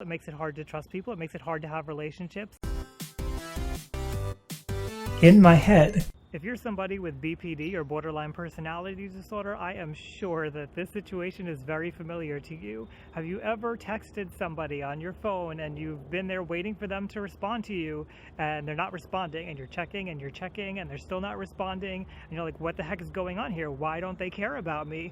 It makes it hard to trust people. It makes it hard to have relationships. In my head, if you're somebody with BPD or borderline personality disorder, I am sure that this situation is very familiar to you. Have you ever texted somebody on your phone and you've been there waiting for them to respond to you and they're not responding, and you're checking and they're still not responding, and you're like, what the heck is going on here? Why don't they care about me?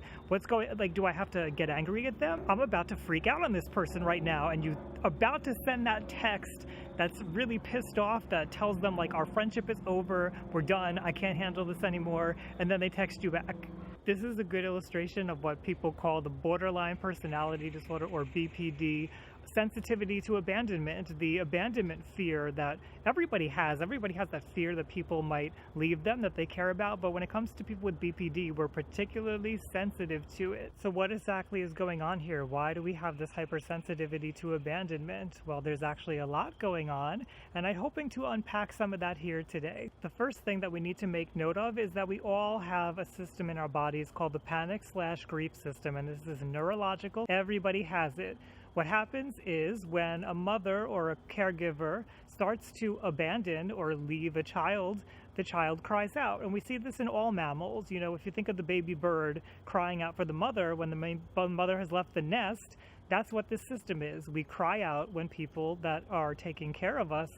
Do I have to get angry at them? I'm about to freak out on this person right now, and you about to send that text that's really pissed off that tells them like, our friendship is over, we're done, I can't handle this anymore, and then they text you back. This is a good illustration of what people call the borderline personality disorder, or BPD, sensitivity to abandonment, the abandonment fear that everybody has. Everybody has that fear that people might leave them, that they care about, but when it comes to people with BPD, we're particularly sensitive to it. So what exactly is going on here? Why do we have this hypersensitivity to abandonment? Well, there's actually a lot going on, and I'm hoping to unpack some of that here today. The first thing that we need to make note of is that we all have a system in our bodies called the panic/grief system, and this is neurological. Everybody has it. What happens is when a mother or a caregiver starts to abandon or leave a child, the child cries out. And we see this in all mammals. You know, if you think of the baby bird crying out for the mother when the mother has left the nest, that's what this system is. We cry out when people that are taking care of us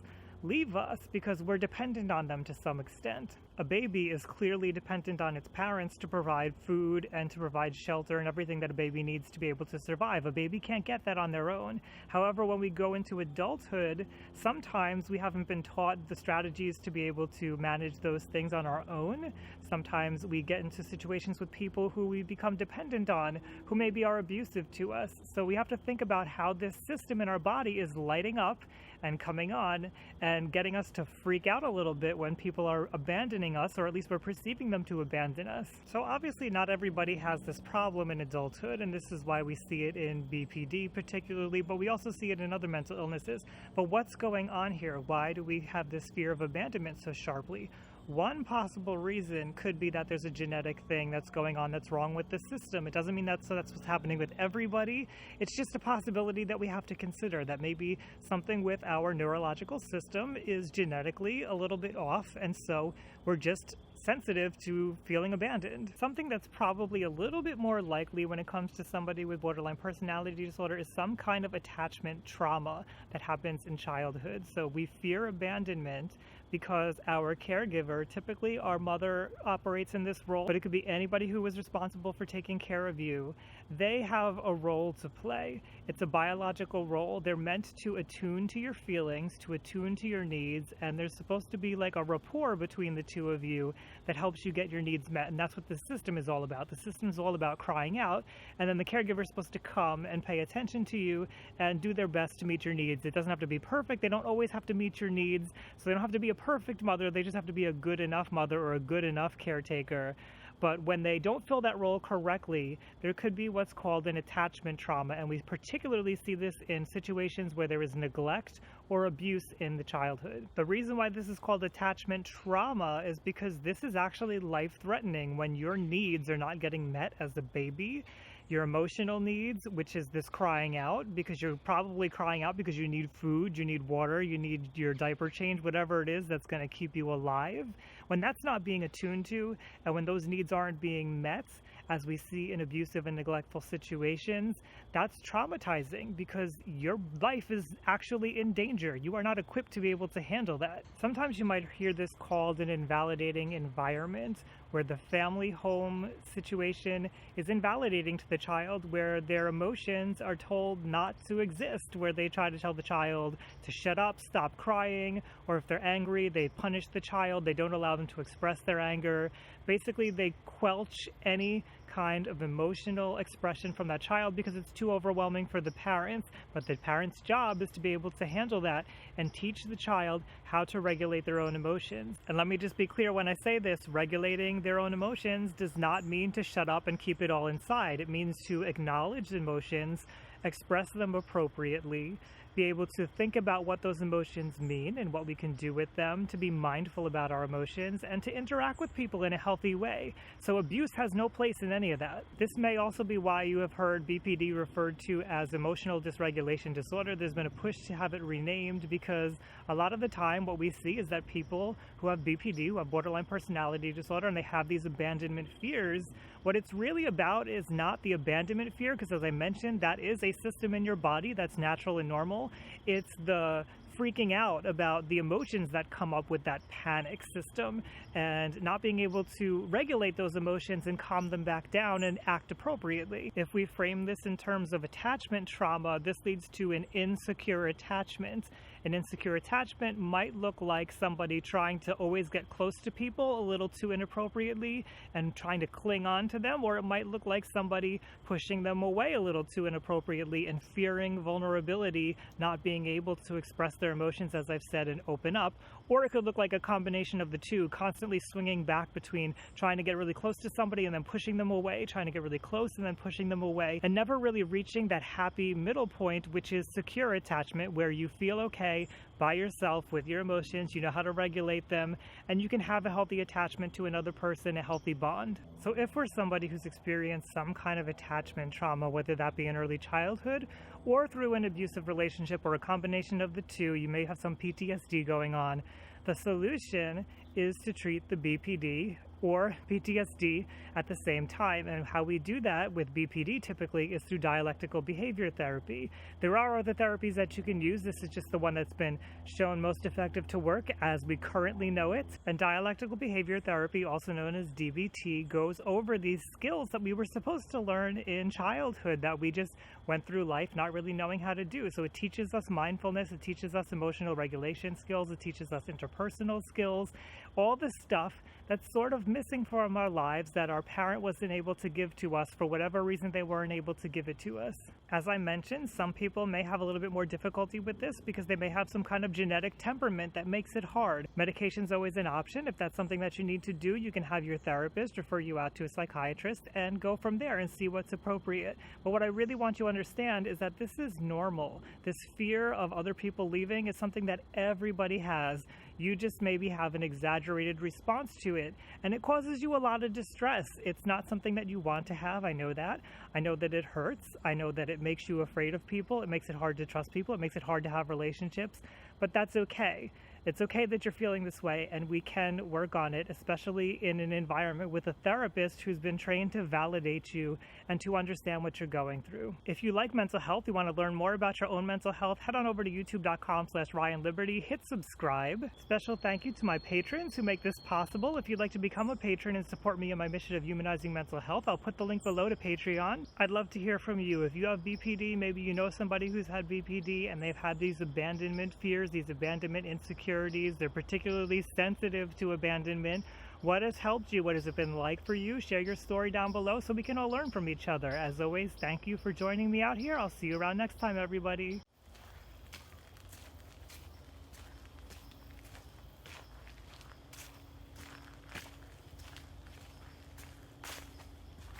leave us because we're dependent on them to some extent. A baby is clearly dependent on its parents to provide food and to provide shelter and everything that a baby needs to be able to survive. A baby can't get that on their own. However, when we go into adulthood, sometimes we haven't been taught the strategies to be able to manage those things on our own. Sometimes we get into situations with people who we become dependent on, who maybe are abusive to us. So we have to think about how this system in our body is lighting up and coming on and getting us to freak out a little bit when people are abandoning us, or at least we're perceiving them to abandon us. So obviously not everybody has this problem in adulthood, and this is why we see it in BPD particularly, but we also see it in other mental illnesses. But what's going on here? Why do we have this fear of abandonment so sharply? One possible reason could be that there's a genetic thing that's going on that's wrong with the system. It doesn't mean that's what's happening with everybody. It's just a possibility that we have to consider, that maybe something with our neurological system is genetically a little bit off, and so we're just sensitive to feeling abandoned. Something that's probably a little bit more likely when it comes to somebody with borderline personality disorder is some kind of attachment trauma that happens in childhood. So we fear abandonment because our caregiver, typically our mother, operates in this role, but it could be anybody who was responsible for taking care of you. They have a role to play. It's a biological role. They're meant to attune to your feelings, to attune to your needs, and there's supposed to be like a rapport between the two of you that helps you get your needs met. And that's what the system is all about. The system is all about crying out, and then the caregiver is supposed to come and pay attention to you and do their best to meet your needs. It doesn't have to be perfect. They don't always have to meet your needs, so they don't have to be a perfect mother. They just have to be a good enough mother or a good enough caretaker. But when they don't fill that role correctly, there could be what's called an attachment trauma, and we particularly see this in situations where there is neglect or abuse in the childhood. The reason why this is called attachment trauma is because this is actually life-threatening when your needs are not getting met as a baby. Your emotional needs, which is this crying out, because you're probably crying out because you need food, you need water, you need your diaper change, whatever it is that's going to keep you alive. When that's not being attuned to, and when those needs aren't being met, as we see in abusive and neglectful situations, that's traumatizing because your life is actually in danger. You are not equipped to be able to handle that. Sometimes you might hear this called an invalidating environment, where the family home situation is invalidating to the child, where their emotions are told not to exist, where they try to tell the child to shut up, stop crying, or if they're angry, they punish the child, they don't allow them to express their anger. Basically, they quelch any kind of emotional expression from that child because it's too overwhelming for the parents. But the parents' job is to be able to handle that and teach the child how to regulate their own emotions. And let me just be clear, when I say this, regulating their own emotions does not mean to shut up and keep it all inside. It means to acknowledge emotions, express them appropriately, be able to think about what those emotions mean and what we can do with them, to be mindful about our emotions, and to interact with people in a healthy way. So abuse has no place in any of that. This may also be why you have heard BPD referred to as emotional dysregulation disorder. There's been a push to have it renamed because a lot of the time what we see is that people who have BPD, who have borderline personality disorder, and they have these abandonment fears, what it's really about is not the abandonment fear, because as I mentioned, that is a system in your body that's natural and normal. It's the freaking out about the emotions that come up with that panic system and not being able to regulate those emotions and calm them back down and act appropriately. If we frame this in terms of attachment trauma, this leads to an insecure attachment. An insecure attachment might look like somebody trying to always get close to people a little too inappropriately and trying to cling on to them, or it might look like somebody pushing them away a little too inappropriately and fearing vulnerability, not being able to express their emotions, as I've said, and open up. Or it could look like a combination of the two, constantly swinging back between trying to get really close to somebody and then pushing them away, trying to get really close and then pushing them away, and never really reaching that happy middle point, which is secure attachment, where you feel okay by yourself with your emotions, you know how to regulate them, and you can have a healthy attachment to another person, a healthy bond. So if we're somebody who's experienced some kind of attachment trauma, whether that be in early childhood or through an abusive relationship or a combination of the two, you may have some PTSD going on, the solution is to treat the BPD or PTSD at the same time. And how we do that with BPD typically is through dialectical behavior therapy. There are other therapies that you can use. This is just the one that's been shown most effective to work as we currently know it. And dialectical behavior therapy, also known as DBT, goes over these skills that we were supposed to learn in childhood that we just went through life not really knowing how to do. So it teaches us mindfulness, it teaches us emotional regulation skills, it teaches us interpersonal skills, all the stuff that's sort of missing from our lives that our parent wasn't able to give to us for whatever reason they weren't able to give it to us. As I mentioned, some people may have a little bit more difficulty with this because they may have some kind of genetic temperament that makes it hard. Medication's always an option. If that's something that you need to do, you can have your therapist refer you out to a psychiatrist and go from there and see what's appropriate. But what I really want you to understand is that this is normal. This fear of other people leaving is something that everybody has. You just maybe have an exaggerated response to it, and it causes you a lot of distress. It's not something that you want to have. I know that. I know that it hurts. I know that it makes you afraid of people. It makes it hard to trust people. It makes it hard to have relationships, but that's okay. It's okay that you're feeling this way, and we can work on it, especially in an environment with a therapist who's been trained to validate you and to understand what you're going through. If you like mental health, you want to learn more about your own mental health, head on over to youtube.com/RyanLiberty, hit subscribe. Special thank you to my patrons who make this possible. If you'd like to become a patron and support me in my mission of humanizing mental health, I'll put the link below to Patreon. I'd love to hear from you. If you have BPD, maybe you know somebody who's had BPD and they've had these abandonment fears, these abandonment insecurities, they're particularly sensitive to abandonment. What has helped you? What has it been like for you? Share your story down below so we can all learn from each other. As always, thank you for joining me out here. I'll see you around next time, everybody.